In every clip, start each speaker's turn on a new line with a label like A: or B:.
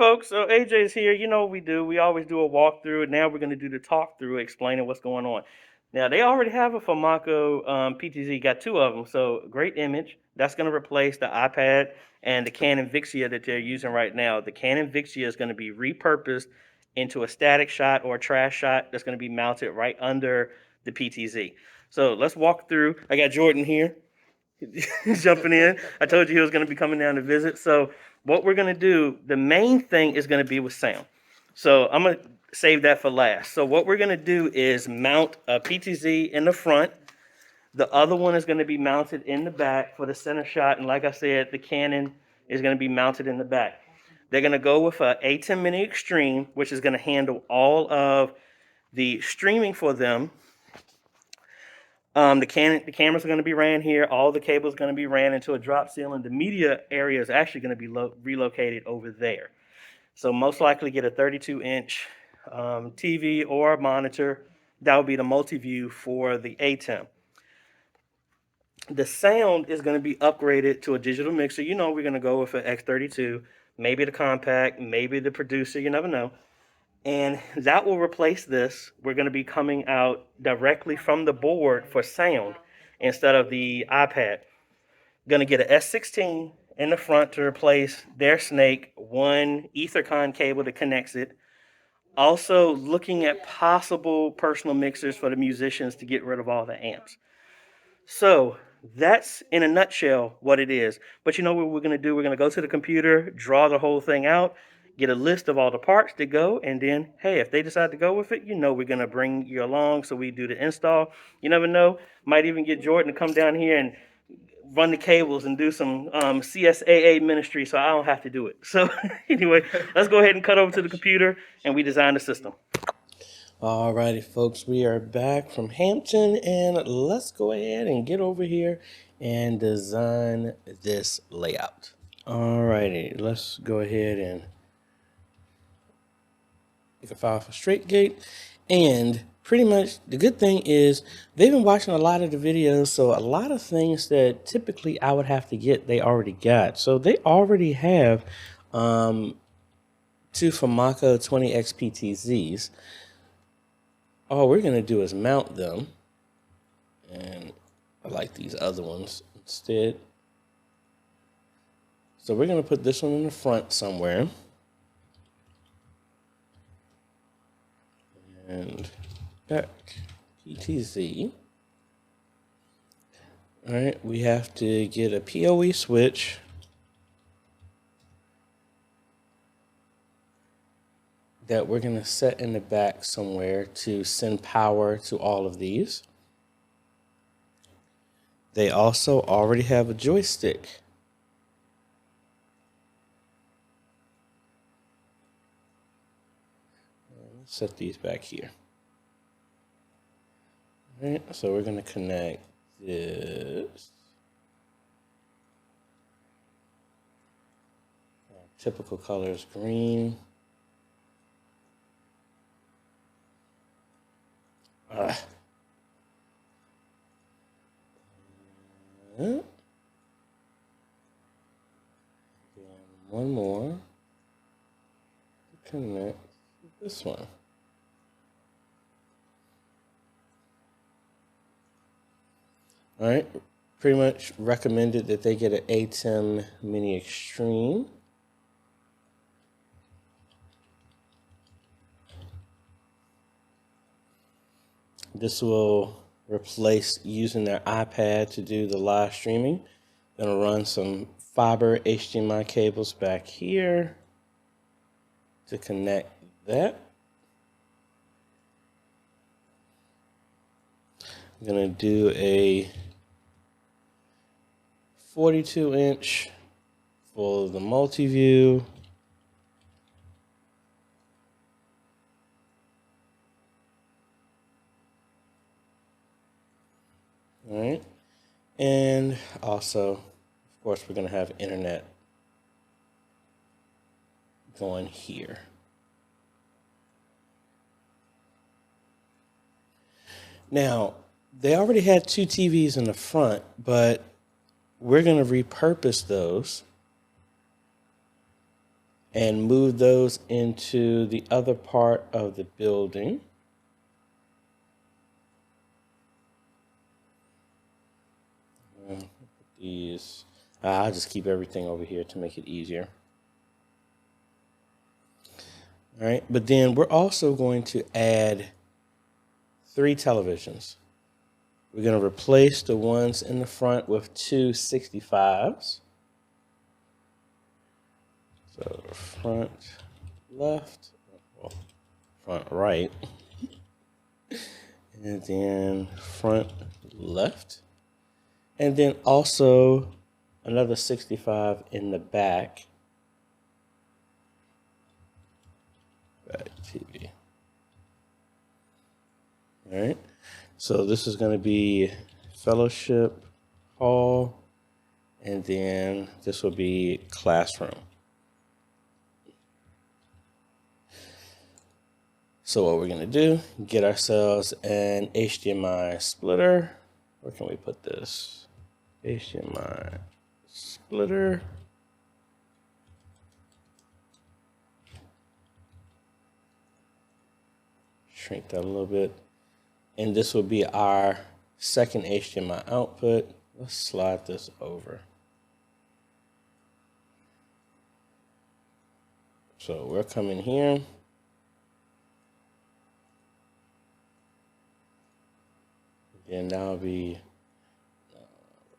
A: folks. So AJ's here. You know what we do. We always do a walkthrough, and now we're going to do the talk through, explaining what's going on. Now, they already have a Famaco PTZ, got two of them. So, great image. That's going to replace the iPad and the Canon Vixia that they're using right now. The Canon Vixia is going to be repurposed into a static shot or a trash shot that's going to be mounted right under the PTZ. So, let's walk through. I got Jordan here. Jumping in. I told you he was going to be coming down to visit. So what we're going to do, the main thing is going to be with sound. So I'm going to save that for last. So what we're going to do is mount a PTZ in the front. The other one is going to be mounted in the back for the center shot. And like I said, the Canon is going to be mounted in the back. They're going to go with a A10 Mini Extreme, which is going to handle all of the streaming for them. The cameras are going to be ran here. All the cables are going to be ran into a drop ceiling. The media area is actually going to be relocated over there. So most likely get a 32-inch TV or a monitor. That would be the multi-view for the ATEM. The sound is going to be upgraded to a digital mixer. You know we're going to go with an X32, maybe the compact, maybe the producer. You never know. And that will replace this. We're going to be coming out directly from the board for sound instead of the iPad. Going to get an S16 in the front to replace their Snake, one Ethercon cable that connects it. Also looking at possible personal mixers for the musicians to get rid of all the amps. So that's in a nutshell what it is. But you know what we're going to do? We're going to go to the computer, draw the whole thing out, get a list of all the parts that go, and then, hey, if they decide to go with it, you know we're going to bring you along, so we do the install. You never know. Might even get Jordan to come down here and run the cables and do some CSAA ministry, so I don't have to do it. So anyway, let's go ahead and cut over to the computer, and we design the system.
B: Alrighty, folks, we are back from Hampton, and let's go ahead and get over here and design this layout. Alrighty, let's go ahead and make a file for Strait Gate. And pretty much the good thing is they've been watching a lot of the videos, so a lot of things that typically I would have to get, they already got. So they already have two Famaco 20X PTZs. All we're going to do is mount them. And I like these other ones instead. So we're going to put this one in the front somewhere. And back PTZ. All right, we have to get a PoE switch. That we're going to set in the back somewhere to send power to all of these. They also already have a joystick. Let's set these back here. All right, so we're going to connect this. Typical color is green. And one more to connect this one. All right, pretty much recommended that they get an A10 Mini Extreme. This will replace using their iPad to do the live streaming. Gonna run some fiber HDMI cables back here to connect that. I'm gonna do a 42-inch for the multi-view. All right, and also, of course, we're going to have internet going here. Now, they already had two TVs in the front, but we're going to repurpose those and move those into the other part of the building. These, I'll just keep everything over here to make it easier. All right, but then we're also going to add 3 televisions. We're going to replace the ones in the front with 2 65s. So front left, well, front right, and then front left. And then also another 65 in the back. Back TV. All right. So this is going to be fellowship hall, and then this will be classroom. So what we're going to do, get ourselves an HDMI splitter. Where can we put this? HDMI splitter. Shrink that a little bit. And this will be our second HDMI output. Let's slide this over. So we're coming here. And that'll be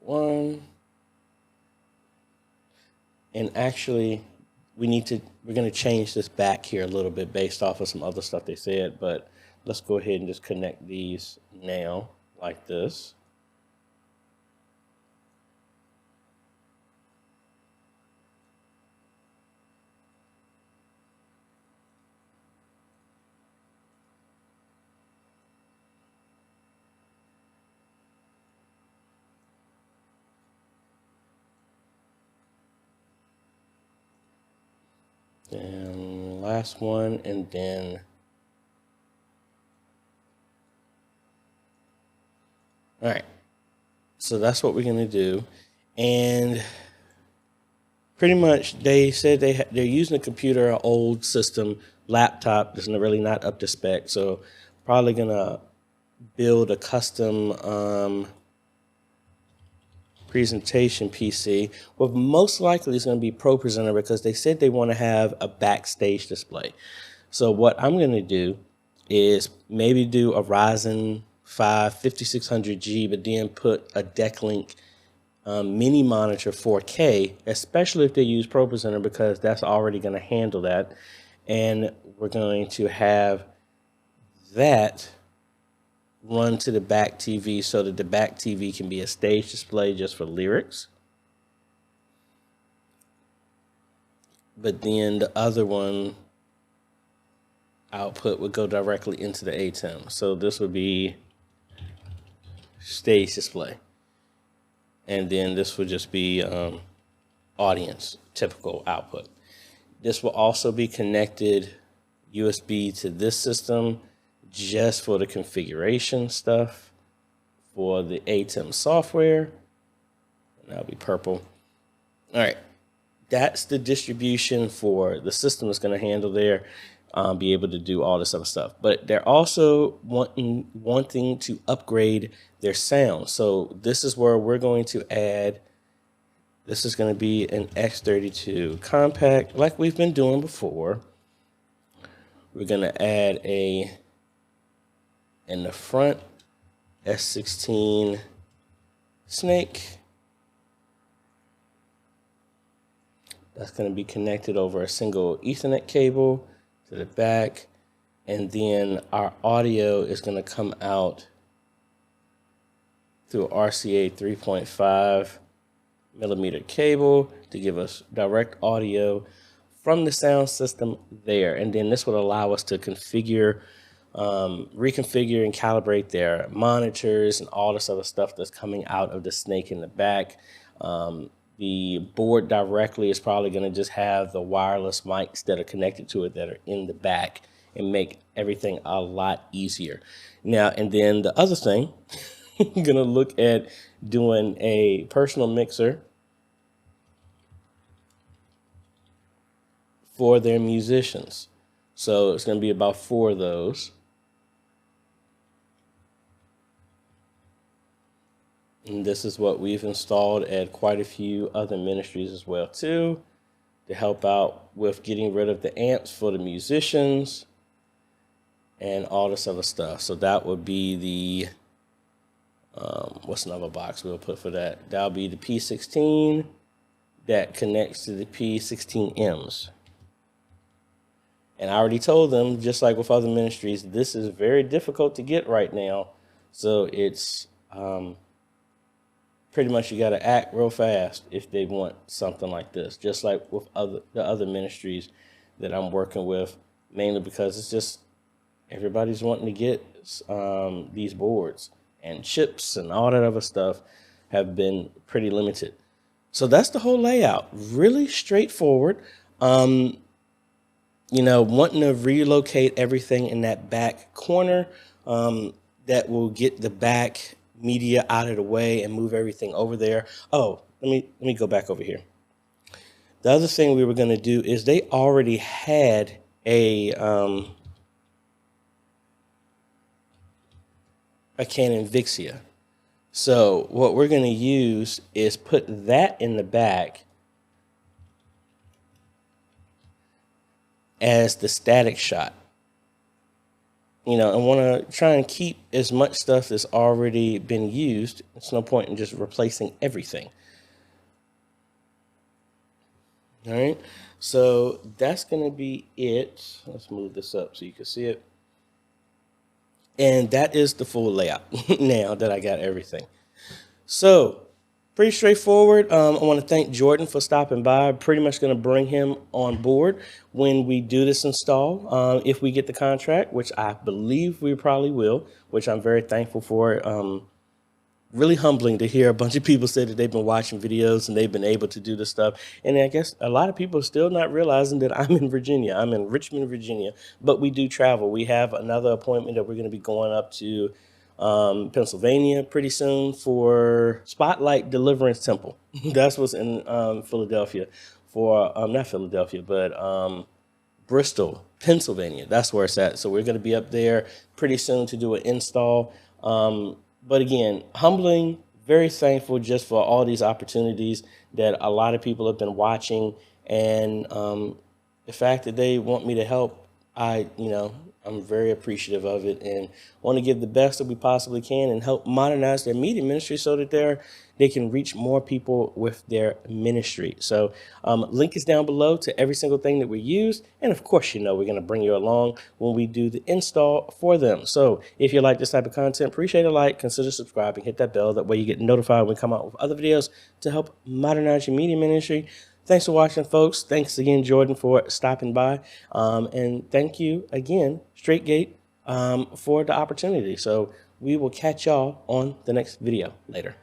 B: 1. And actually, we're going to change this back here a little bit based off of some other stuff they said, but let's go ahead and just connect these now like this. And last one, and then all right. So that's what we're going to do. And pretty much they said they're using a computer, an old system, laptop that's really not up to spec. So probably going to build a custom presentation PC. Well, most likely it's going to be Pro Presenter because they said they want to have a backstage display. So what I'm going to do is maybe do a Ryzen 5 5600G, but then put a Decklink mini monitor 4K, especially if they use Pro Presenter because that's already going to handle that. And we're going to have that run to the back TV so that the back TV can be a stage display just for lyrics. But then the other one output would go directly into the ATEM. So this would be stage display. And then this would just be audience, typical output. This will also be connected USB to this system just for the configuration stuff for the ATEM software. And that'll be purple. All right, that's the distribution for the system that's going to handle there, be able to do all this other stuff. But they're also wanting to upgrade their sound. So this is where we're going to add, this is going to be an X32 compact like we've been doing before. We're going to add in the front S16 snake. That's going to be connected over a single Ethernet cable to the back. And then our audio is going to come out through RCA 3.5 millimeter cable to give us direct audio from the sound system there. And then this would allow us to configure, reconfigure and calibrate their monitors and all this other stuff that's coming out of the snake in the back. The board directly is probably going to just have the wireless mics that are connected to it that are in the back and make everything a lot easier. Now, and then the other thing, I'm going to look at doing a personal mixer for their musicians. So it's going to be about 4 of those. And this is what we've installed at quite a few other ministries as well too, to help out with getting rid of the amps for the musicians and all this other stuff. So that would be the, what's another box we'll put for that? That'll be the P16 that connects to the P16Ms. And I already told them, just like with other ministries, this is very difficult to get right now. So it's pretty much you got to act real fast if they want something like this, just like with the other ministries that I'm working with, mainly because it's just everybody's wanting to get these boards, and chips and all that other stuff have been pretty limited. So that's the whole layout. Really straightforward. Wanting to relocate everything in that back corner, that will get the back media out of the way and move everything over there. Oh, let me go back over here. The other thing we were going to do is they already had a Canon Vixia. So what we're going to use is put that in the back as the static shot. And want to try and keep as much stuff that's already been used. There's no point in just replacing everything. All right, so that's going to be it. Let's move this up so you can see it. And that is the full layout now that I got everything. So pretty straightforward. I want to thank Jordan for stopping by. I'm pretty much going to bring him on board when we do this install, if we get the contract, which I believe we probably will, which I'm very thankful for. Really humbling to hear a bunch of people say that they've been watching videos and they've been able to do this stuff. And I guess a lot of people are still not realizing that I'm in Virginia. I'm in Richmond, Virginia, but we do travel. We have another appointment that we're going to be going up to Pennsylvania pretty soon for Spotlight Deliverance Temple. That's what's in Philadelphia for, not Philadelphia, but Bristol, Pennsylvania. That's where it's at. So we're going to be up there pretty soon to do an install. But again, humbling, very thankful just for all these opportunities that a lot of people have been watching, and the fact that they want me to help, I'm very appreciative of it and want to give the best that we possibly can and help modernize their media ministry so that they can reach more people with their ministry. So link is down below to every single thing that we use. And of course, we're going to bring you along when we do the install for them. So if you like this type of content, appreciate a like, consider subscribing, hit that bell. That way you get notified when we come out with other videos to help modernize your media ministry. Thanks for watching, folks. Thanks again, Jordan, for stopping by. And thank you again, Strait Gate, for the opportunity. So we will catch y'all on the next video later.